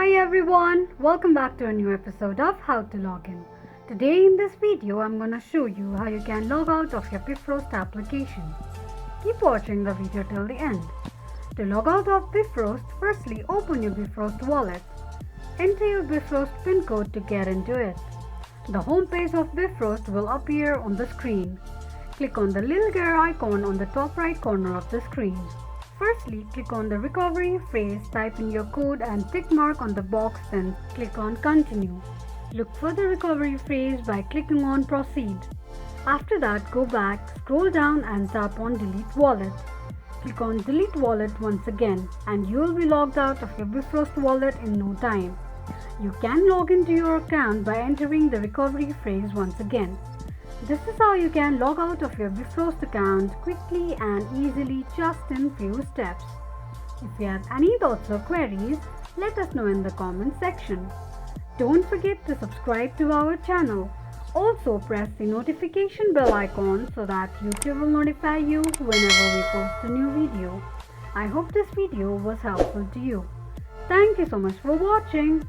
Hi everyone, welcome back to a new episode of How to Login. Today in this video I'm gonna show you how you can log out of your Befrost application. Keep watching the video till the end. To log out of Befrost, firstly open your Befrost wallet. Enter your Befrost pin code to get into it. The home page of Befrost will appear on the screen. Click on the little gear icon on the top right corner of the screen. Firstly, click on the recovery phrase, type in your code and tick mark on the box, then click on continue. Look for the recovery phrase by clicking on proceed. After that, go back, scroll down and tap on delete wallet. Click on delete wallet once again and you will be logged out of your Befrost wallet in no time. You can log into your account by entering the recovery phrase once again. This is how you can log out of your Befrost account quickly and easily just in few steps. If you have any thoughts or queries, let us know in the comment section. Don't forget to subscribe to our channel. Also press the notification bell icon so that YouTube will notify you whenever we post a new video. I hope this video was helpful to you. Thank you so much for watching.